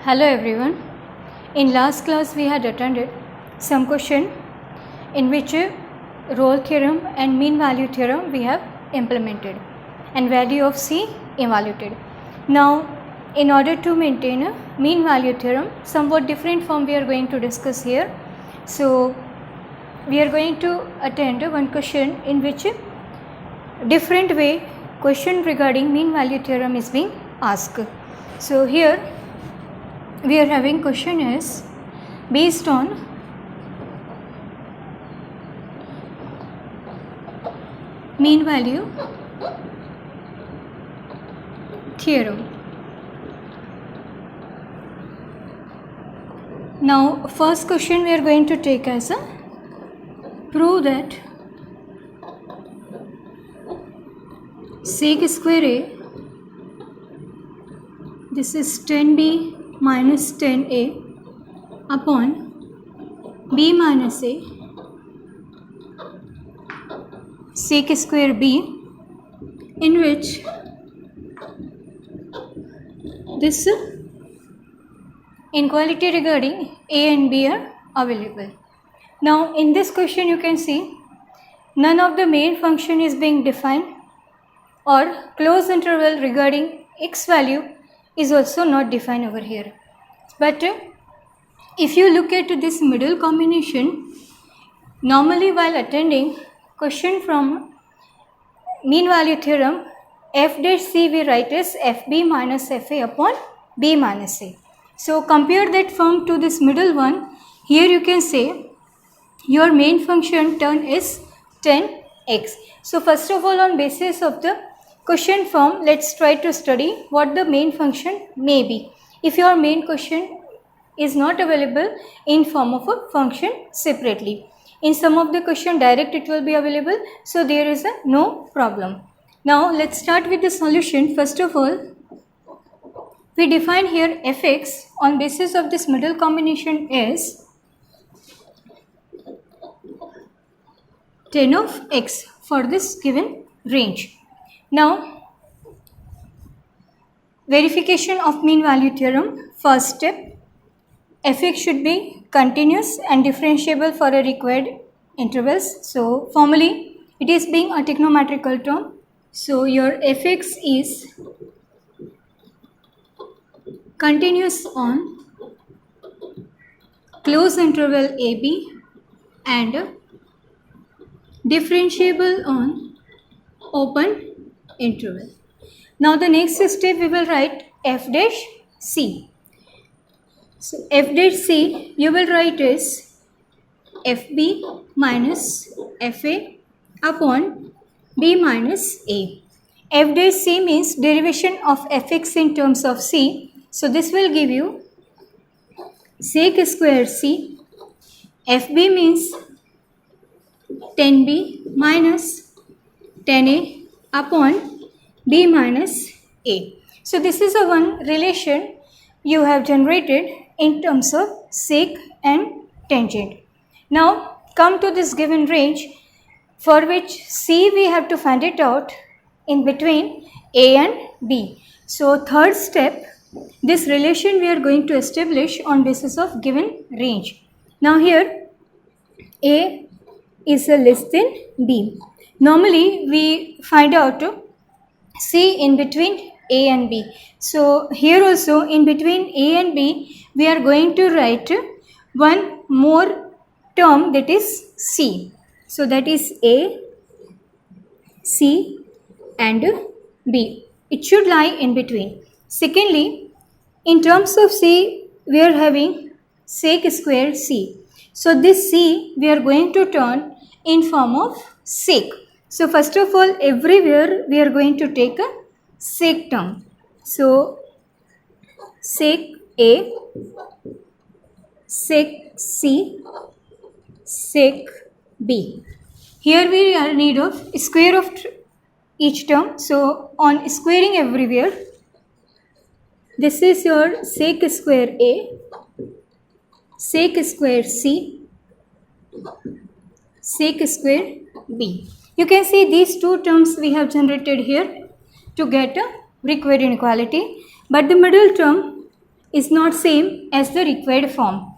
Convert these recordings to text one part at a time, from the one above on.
Hello everyone. In last class we had attended some question in which Rolle theorem and mean value theorem we have implemented and value of C evaluated. Now in order to maintain a mean value theorem, somewhat different form we are going to discuss here. So we are going to attend one question in which different way question regarding mean value theorem is being asked. So here we are having question is based on mean value theorem. Now first question we are going to take as a prove that sec square a, this is 10b minus 10a upon b minus a sec square b, in which this inequality regarding a and b are available. Now in this question you can see none of the main function is being defined, or closed interval regarding x value is also not defined over here. But if you look at this middle combination, normally while attending question from mean value theorem, f dash c we write as fb minus fa upon b minus a. So compare that form to this middle one. Here you can say your main function term is 10x. So first of all, on basis of the question form, let's try to study what the main function may be. If your main question is not available in form of a function separately, in some of the question direct it will be available, so there is a no problem. Now let's start with the solution. First of all, we define here fx on basis of this middle combination is 10 of x for this given range. Now verification of mean value theorem, first step, fx should be continuous and differentiable for a required intervals. So formally it is being a trigonometrical term. So your fx is continuous on closed interval ab and differentiable on open interval. Now the next step we will write f dash c. So f dash c you will write as fb minus fa upon b minus a. F dash c means derivation of fx in terms of c. So this will give you sec square c. Fb means 10b minus 10a upon b minus a. So this is a one relation you have generated in terms of sec and tangent. Now come to this given range for which c we have to find it out in between a and b. So third step, this relation we are going to establish on basis of given range. Now here a is a less than b. Normally we find out c in between a and b. So here also in between a and b we are going to write one more term, that is c. So that is a, c and b. It should lie in between. Secondly, in terms of c we are having sec square c. So this c we are going to turn in form of sec. So first of all, everywhere we are going to take a sec term. So sec a, sec c, sec b. Here we are in need of square of each term. So on squaring everywhere, this is your sec square a, sec square c, sec square b. You can see these two terms we have generated here to get a required inequality, but the middle term is not same as the required form.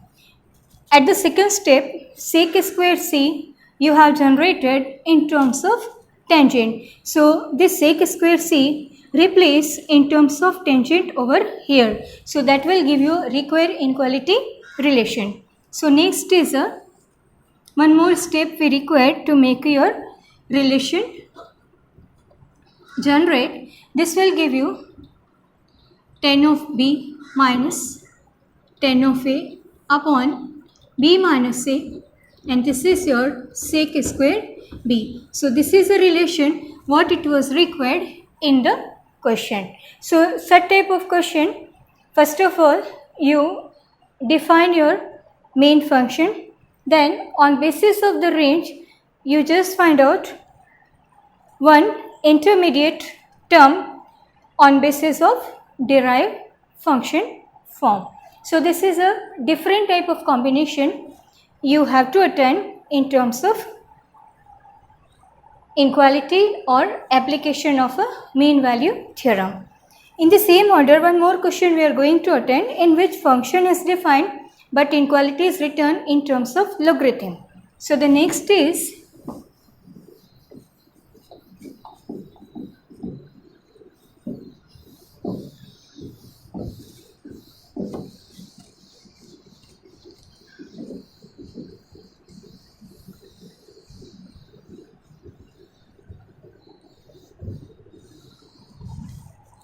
At the second step, sec square c you have generated in terms of tangent. So this sec square c replace in terms of tangent over here. So that will give you required inequality relation. So next is one more step we require to make your relation generate. This will give you tan of b minus tan of a upon b minus a, and this is your sec square b. So this is a relation what it was required in the question. So such type of question, first of all you define your main function, then on basis of the range you just find out one intermediate term on basis of derived function form. So this is a different type of combination you have to attend in terms of inequality or application of a mean value theorem. In the same order, one more question we are going to attend in which function is defined but inequality is written in terms of logarithm. So the next is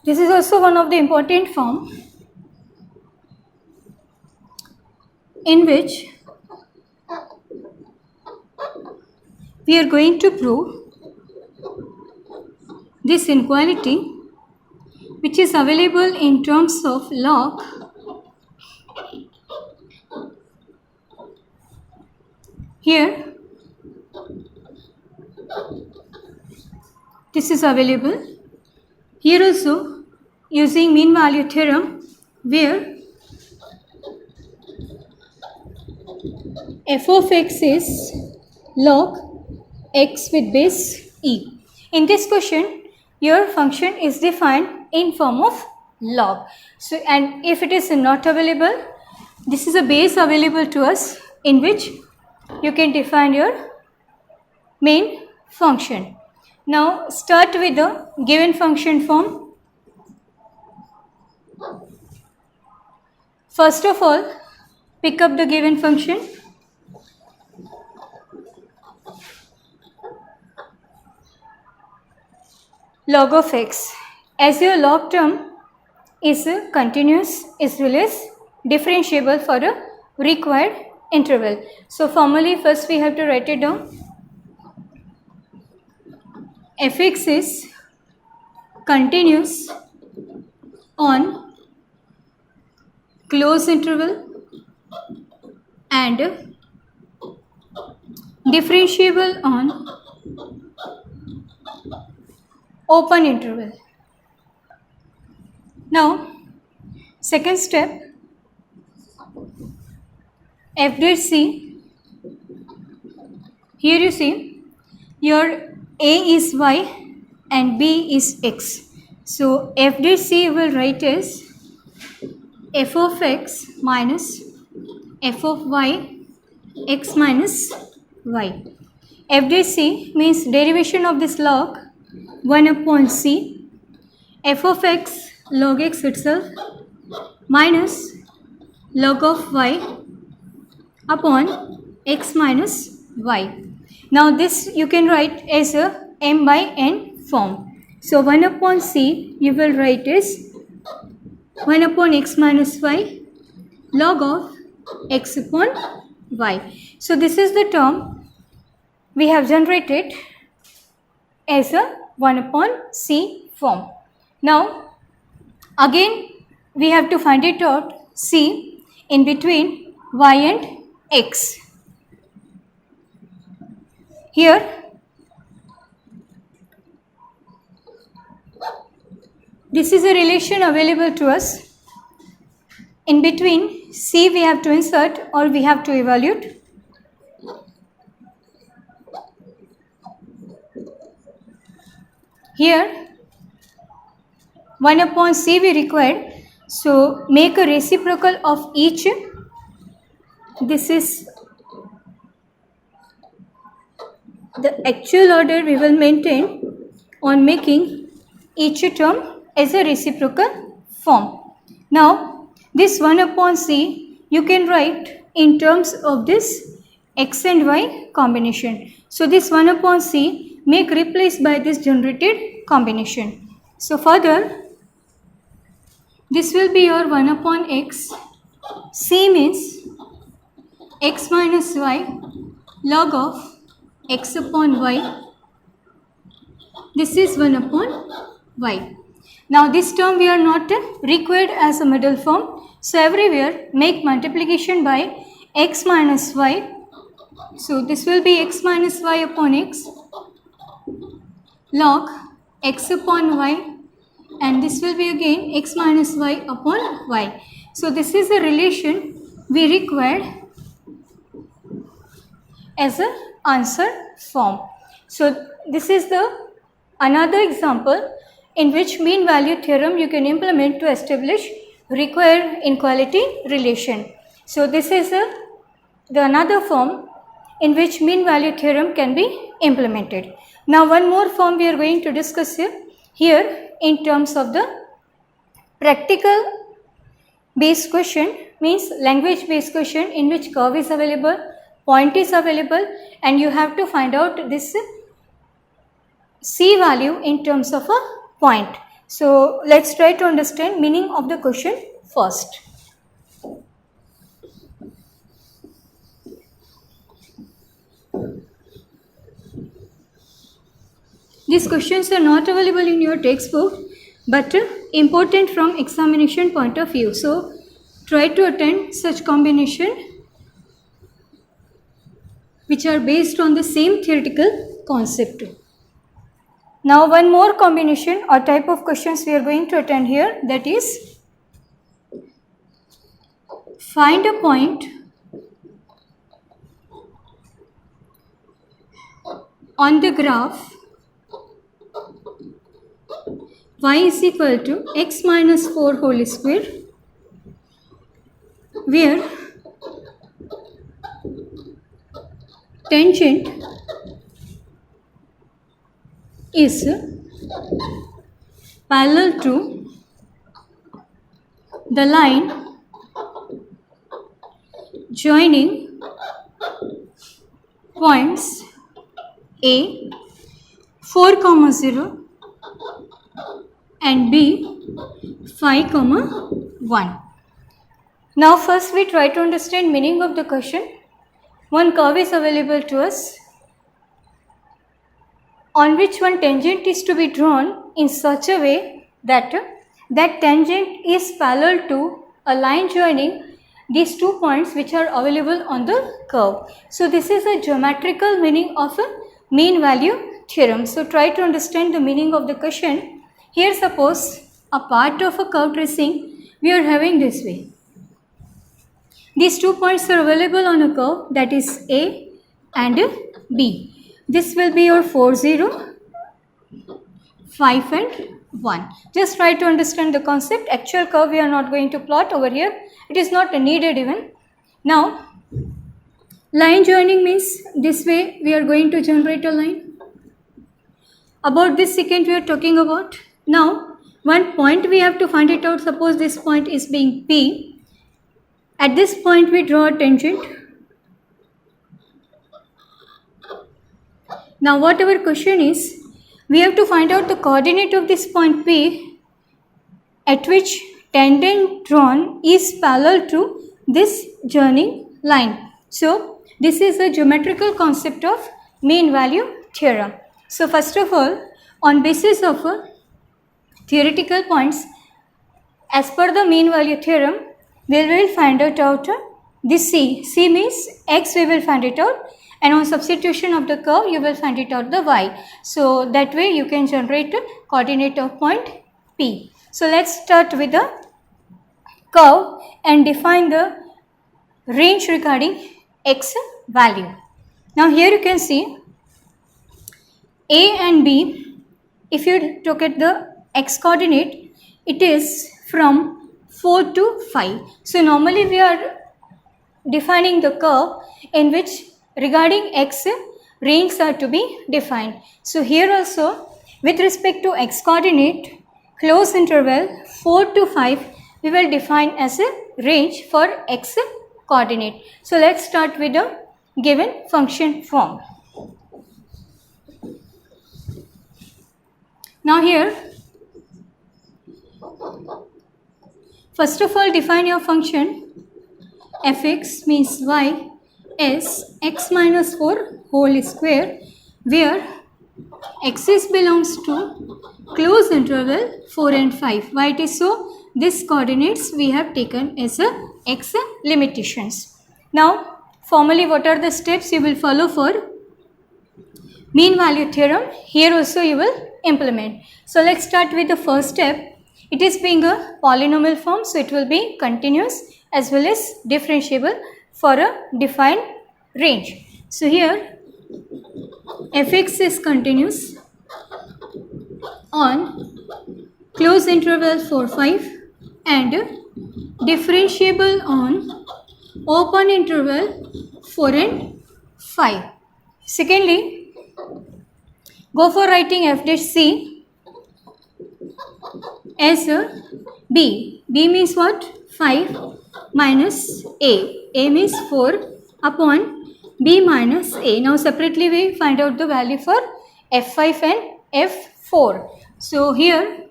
this is also one of the important form in which we are going to prove this inequality which is available in terms of log here. This is available here also using mean value theorem where f of x is log x with base e. In this question your function is defined in form of log. So and if it is not available, this is a base available to us in which you can define your main function. Now start with the given function form. First of all, pick up the given function. Log of x, as your log term is continuous as well as differentiable for a required interval. So formally first we have to write it down. Fx is continuous on closed interval and differentiable on open interval. Now second step, f dash c, here you see your a is y and b is x. So f dash c will write as f of x minus f of y x minus y. F dash c means derivation of this log 1 upon c f of x log x itself minus log of y upon x minus y. Now this you can write as a m by n form. So 1 upon c you will write as 1 upon x minus y log of x upon y. So this is the term we have generated as a 1 upon c form. Now again we have to find it out c in between y and x. Here this is a relation available to us. In between c we have to insert or we have to evaluate. Here 1 upon c we required, So make a reciprocal of each. This is the actual order we will maintain on making each term as a reciprocal form. Now this 1 upon c you can write in terms of this x and y combination. So this 1 upon c make replaced by this generated combination. So further this will be your 1 upon x. C means x minus y log of x upon y. This is 1 upon y. Now this term we are not required as a middle form. So everywhere make multiplication by x minus y. So this will be x minus y upon x log x upon y, and this will be again x minus y upon y. So this is the relation we required as a answer form. So this is the another example in which mean value theorem you can implement to establish required inequality relation. So this is the another form in which mean value theorem can be implemented. Now one more form we are going to discuss here in terms of the practical based question, means language based question in which curve is available, point is available, and you have to find out this c value in terms of a point. So let's try to understand meaning of the question first. These questions are not available in your textbook, but important from examination point of view. So try to attend such combination which are based on the same theoretical concept. Now one more combination or type of questions we are going to attend here, that is find a point on the graph y is equal to x minus 4 whole square, where tangent is parallel to the line joining points A 4, 0 and B 5, 1. Now first we try to understand meaning of the question. One curve is available to us on which one tangent is to be drawn in such a way that that tangent is parallel to a line joining these 2 points which are available on the curve. So this is a geometrical meaning of a mean value theorem. So try to understand the meaning of the question. Here suppose a part of a curve tracing we are having this way. These 2 points are available on a curve, that is A and B. This will be your 4, 0, 5 and 1. Just try to understand the concept. Actual curve we are not going to plot over here. It is not needed even. Now line joining means this way we are going to generate a line. About this secant we are talking about. Now one point we have to find it out. Suppose this point is being P. At this point we draw a tangent. Now what our question is, we have to find out the coordinate of this point P at which tangent drawn is parallel to this joining line. So this is a geometrical concept of mean value theorem. So first of all, on basis of theoretical points, as per the mean value theorem, we will find out this C. C means x, we will find it out, and on substitution of the curve you will find it out the y. So that way you can generate a coordinate of point P. So let's start with the curve and define the range regarding x value. Now here you can see A and B. If you look at the x coordinate, it is from 4 to 5. So normally we are defining the curve in which regarding x ranges are to be defined. So here also with respect to x coordinate closed interval 4 to 5 we will define as a range for x coordinate. So let's start with the given function form. Now here first of all define your function fx means y is x minus 4 whole square where x belongs to closed interval 4 and 5. Why it is so? This coordinates we have taken as a x limitations. Now formally what are the steps you will follow for mean value theorem? Here also you will implement. So let's start with the first step. It is being a polynomial form, so it will be continuous as well as differentiable for a defined range. So here fx is continuous on closed interval 4 5 and differentiable on open interval 4 and 5. Secondly, go for writing f dash c as a b. B means what? 5 minus a. A means 4 upon b minus a. Now separately we find out the value for f5 and f4. So here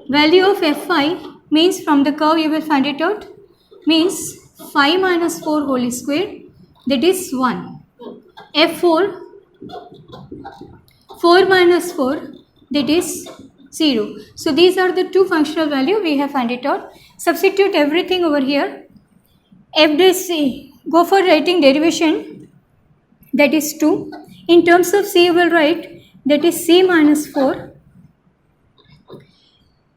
value of f5 means from the curve you will find it out, means 5 minus 4 whole square, that is 1. f4 4 minus 4, that is 0. So these are the two functional value we have find it out. Substitute everything over here. F dash c, go for writing derivation, that is 2. In terms of c you will write that is c minus 4.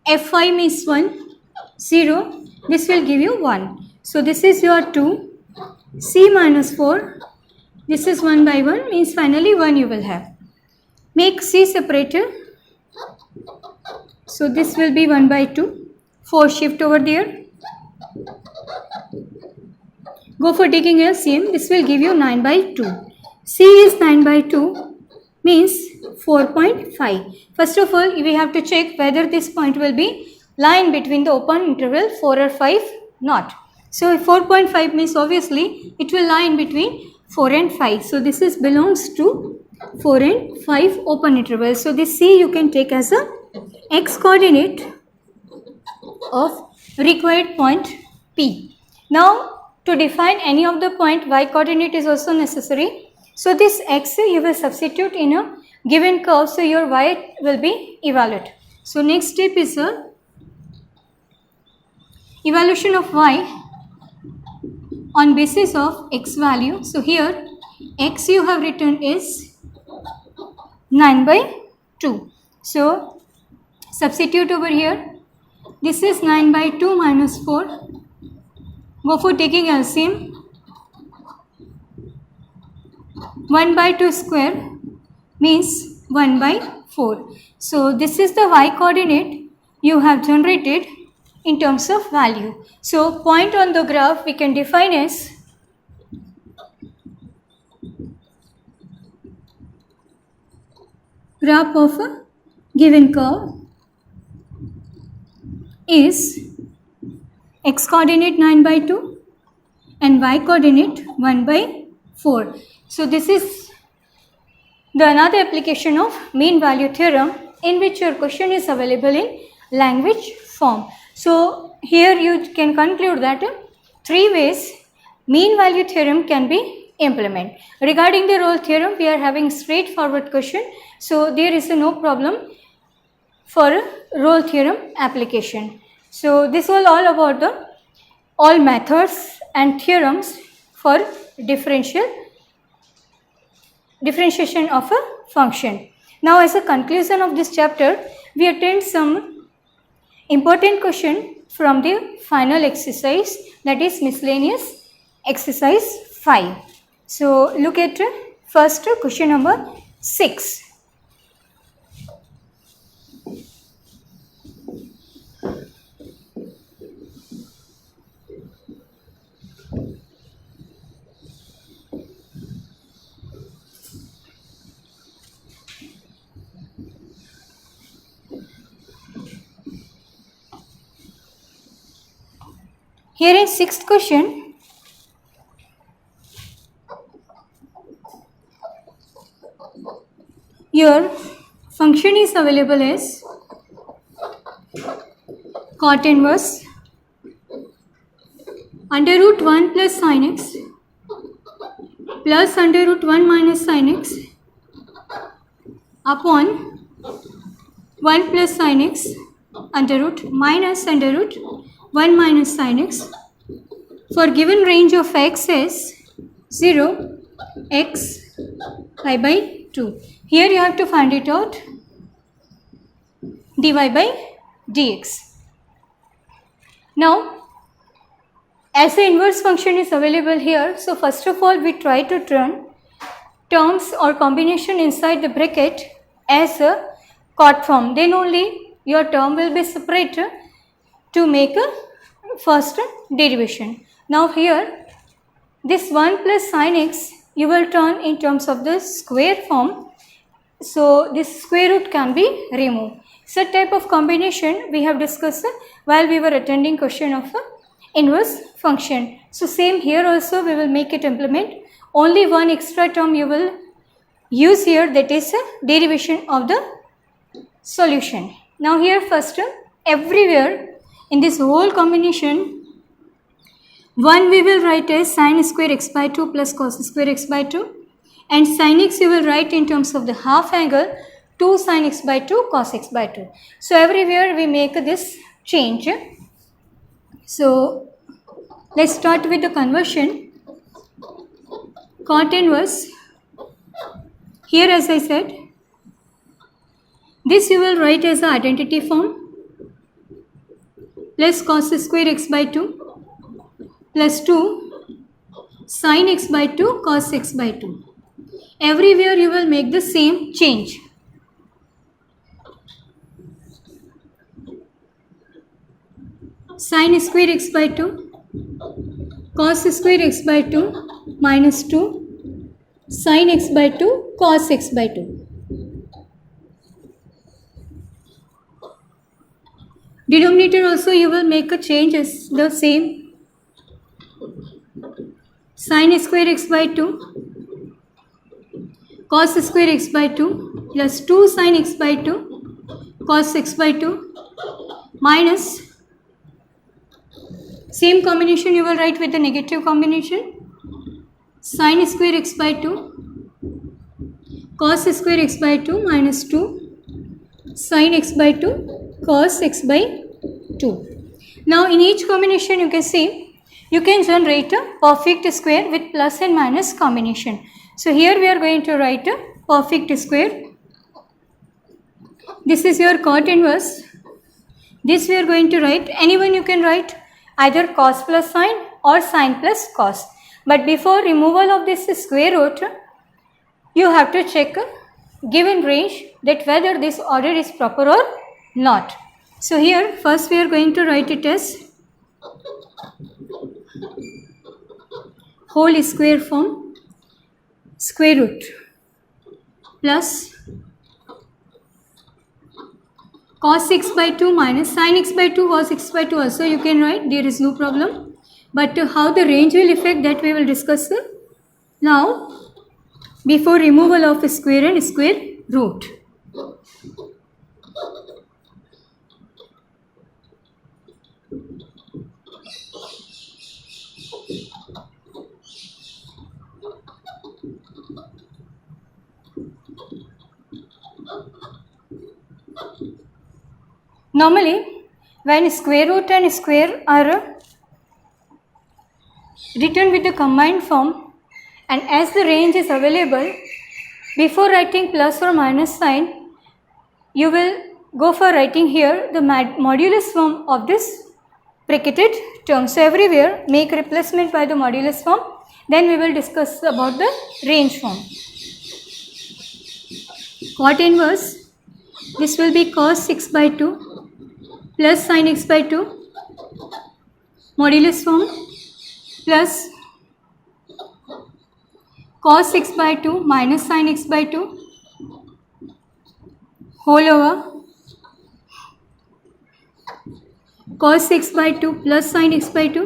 f5 means 1, 0. This will give you 1. So this is your 2. c minus 4. This is 1 by 1 means finally 1 you will have. Make c separator. So this will be 1 by 2. 4 shift over there. Go for taking LCM. This will give you 9 by 2. C is 9 by 2 means 4.5. First of all, we have to check whether this point will be lying between the open interval 4 or 5, not. So 4.5 means obviously it will lie in between 4 and 5. So this is belongs to 4 and 5 open interval. So this C you can take as a x coordinate of required point P. Now to define any of the point, y coordinate is also necessary. So this x you will substitute in a given curve, so your y will be evaluated. So next step is a evaluation of y on basis of x value. So here x you have written is 9 by 2. So substitute over here. This is 9 by 2 minus 4. Go for taking LCM. 1 by 2 square means 1 by 4. So this is the y coordinate you have generated in terms of value. So point on the graph we can define as graph of a given curve is x coordinate 9 by 2 and y coordinate 1 by 4. So this is the another application of mean value theorem in which your question is available in language form. So here you can conclude that 3 ways mean value theorem can be implemented. Regarding the role theorem, we are having straightforward question. So there is no problem for role theorem application. So this was all about the all methods and theorems for differentiation of a function. Now as a conclusion of this chapter, we attend some important question from the final exercise, that is miscellaneous exercise 5. So look at first question number 6. Here in sixth question, your function is available as cot inverse under root 1 plus sin x plus under root 1 minus sin x upon 1 plus sin x under root minus under root 1 minus sin x for given range of x as 0, x, pi by 2. Here you have to find it out, dy by dx. Now, as the inverse function is available here, so first of all we try to turn terms or combination inside the bracket as a cot form. Then only your term will be separated to make a first derivation. Now here, this 1 plus sin x you will turn in terms of the square form. So this square root can be removed. Such type of combination we have discussed while we were attending question of inverse function. So same here also we will make it implement. Only one extra term you will use here, that is a derivation of the solution. Now here first, everywhere in this whole combination, 1 we will write as sin square x by 2 plus cos square x by 2, and sin x you will write in terms of the half angle 2 sin x by 2 cos x by 2. So everywhere we make this change. So let's start with the conversion. Cot inverse, here as I said, this you will write as the identity form, plus cos square x by 2 plus 2 sin x by 2 cos x by 2. Everywhere you will make the same change. Sin square x by 2 cos square x by 2 minus 2 sin x by 2 cos x by 2. Denominator also you will make a change as the same. Sin square x by 2 cos square x by 2 plus 2 sin x by 2 cos x by 2 minus, same combination you will write with the negative combination, sin square x by 2 cos square x by 2 minus 2 sin x by 2 cos x by 2. Now in each combination you can see you can generate a perfect square with plus and minus combination. So here we are going to write a perfect square. This is your cot inverse. This we are going to write, anyone you can write either cos plus sine or sine plus cos. But before removal of this square root, you have to check given range that whether this order is proper or not. So here first we are going to write it as whole square form, square root plus cos x by 2 minus sin x by 2 cos x by 2 also you can write, there is no problem. But how the range will affect, that we will discuss now before removal of square and square root. Normally, when square root and square are written with the combined form, and as the range is available, before writing plus or minus sign, you will go for writing here the modulus form of this bracketed term. So everywhere make replacement by the modulus form, then we will discuss about the range form. Cot inverse, this will be cos x by 2 plus sin x by 2 modulus form plus cos x by 2 minus sin x by 2 whole over cos x by 2 plus sin x by 2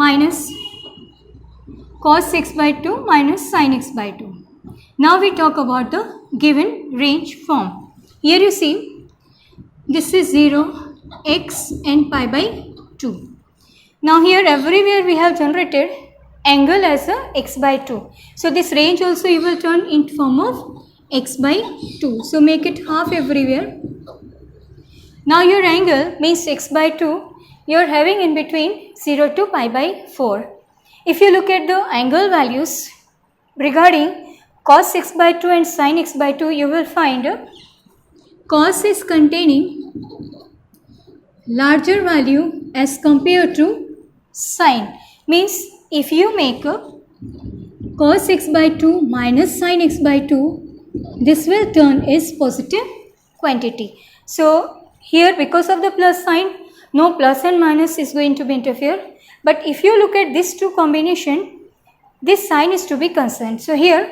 minus cos x by 2 minus sin x by 2. Now we talk about the given range form. Here you see this is 0, x and pi by 2. Now here everywhere we have generated angle as a x by 2. So this range also you will turn in form of x by 2. So make it half everywhere. Now your angle means x by 2 you are having in between 0 to pi by 4. If you look at the angle values regarding cos x by 2 and sin x by 2, you will find cos is containing larger value as compared to sin. Means if you make a cos x by 2 minus sin x by 2, this will turn as positive quantity. So here because of the plus sign, no plus and minus is going to be interfere. But if you look at these two combination, this sign is to be constant. So here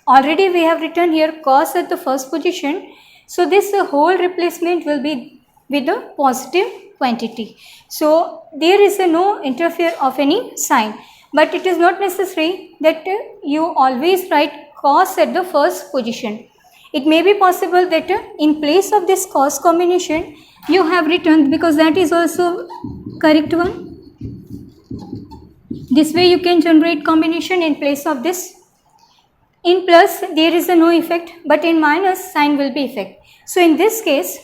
already we have written here cos at the first position. So this whole replacement will be with the positive quantity. So there is no interfere of any sign. But it is not necessary that you always write cos at the first position. It may be possible that in place of this cos combination you have written, because that is also correct one. This way you can generate combination in place of this. In plus there is no effect, but in minus sign will be effect. So in this case,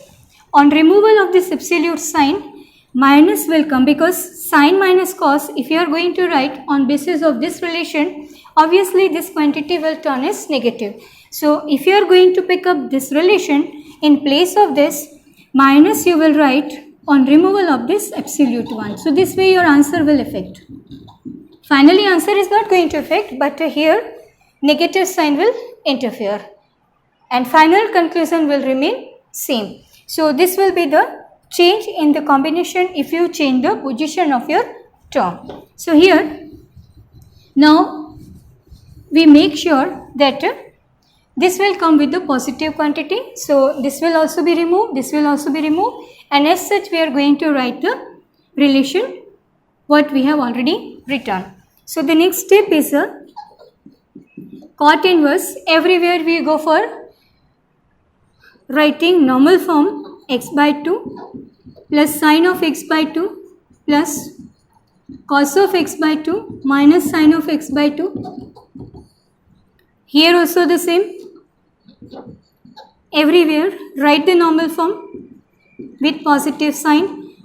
on removal of this absolute sign, minus will come, because sin minus cos, if you are going to write on basis of this relation, obviously this quantity will turn as negative. So if you are going to pick up this relation, in place of this minus you will write on removal of this absolute one. So this way your answer will affect. Finally answer is not going to affect, but here negative sign will interfere and final conclusion will remain same. So this will be the change in the combination if you change the position of your term. So here now we make sure that this will come with the positive quantity. So this will also be removed, this will also be removed, and as such we are going to write the relation what we have already written. So the next step is a cot inverse. Everywhere we go for writing normal form x by 2 plus sin of x by 2 plus cos of x by 2 minus sin of x by 2. Here also the same. Everywhere write the normal form with positive sign.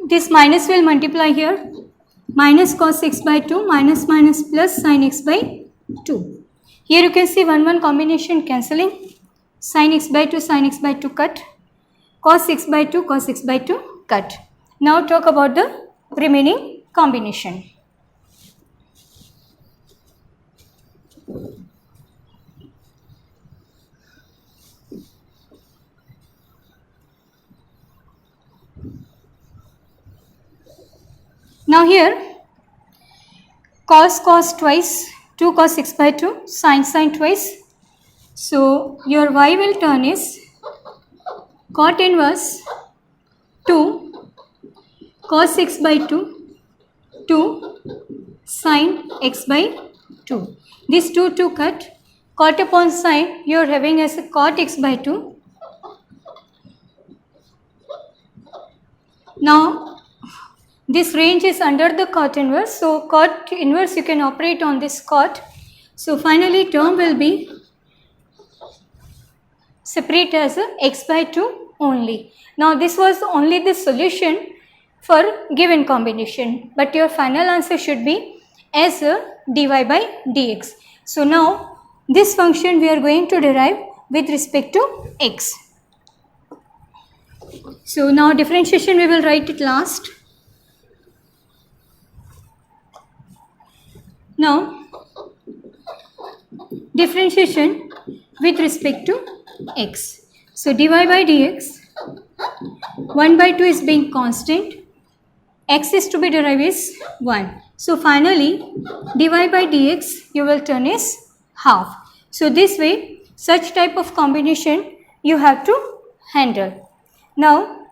This minus will multiply here. Minus cos x by 2 minus minus plus sin x by 2. Here you can see 1 combination cancelling. Sin x by 2 sin x by 2 cut. Cos x by 2 cos x by 2 cut. Now talk about the remaining combination. Now here cos twice, 2 cos x by 2, sin twice. So your y will turn is cot inverse 2 cos x by 2 sin x by 2. This 2 cut, cot upon sin you are having as a cot x by 2. Now this range is under the cot inverse, so cot inverse you can operate on this cot. So finally term will be separate as a x by 2 only. Now this was only the solution for given combination, but your final answer should be as a dy by dx. So now this function we are going to derive with respect to x. So now differentiation we will write it last. Now differentiation with respect to x. So dy by dx, 1 by 2 is being constant, x is to be derived is 1. So finally dy by dx you will turn is half. So this way such type of combination you have to handle. Now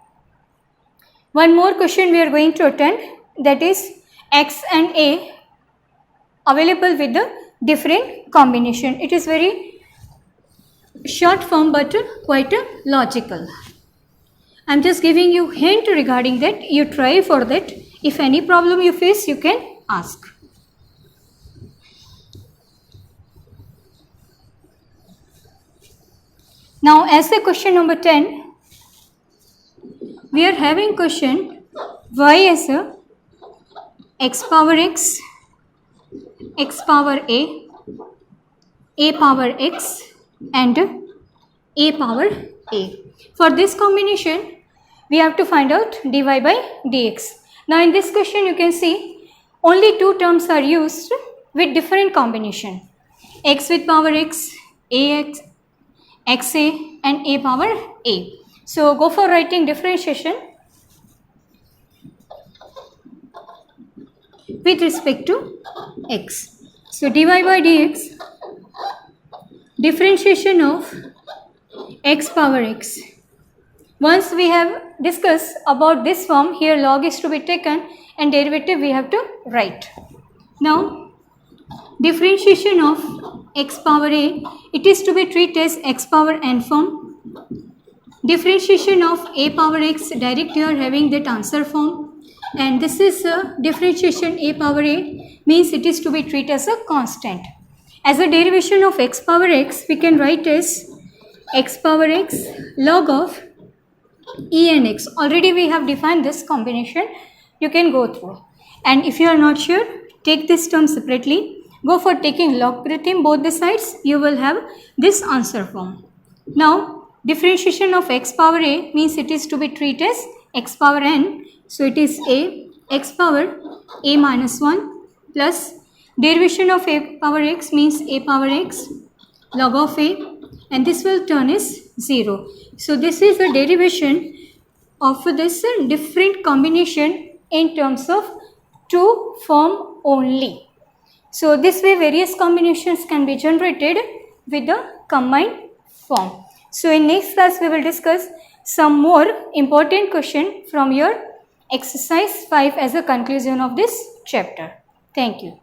One more question we are going to attend, that is X and A available with the different combination. It is very short form but quite logical. I am just giving you hint regarding that. You try for that. If any problem you face, you can ask. Now as the question number 10, we are having question y as a x power x, x power a power x and a power a. For this combination, we have to find out dy by dx. Now in this question you can see only two terms are used with different combination, x with power x, ax, xa and a power a. So go for writing differentiation with respect to x. So dy by dx, differentiation of x power x. Once we have discussed about this form, here log is to be taken and derivative we have to write. Now differentiation of x power a, it is to be treated as x power n form. Differentiation of a power x, direct you are having that answer form, and this is differentiation a power a, means it is to be treated as a constant. As a derivation of x power x, we can write as x power x log of e and x. Already we have defined this combination, you can go through. And if you are not sure, take this term separately. Go for taking logarithm both the sides, you will have this answer form. Now differentiation of x power a means it is to be treated as x power n. So it is a x power a minus 1 plus derivation of a power x means a power x log of a, and this will turn as 0. So this is the derivation of this different combination in terms of two form only. So this way various combinations can be generated with the combined form. So in next class we will discuss some more important question from your exercise 5 as a conclusion of this chapter. Thank you.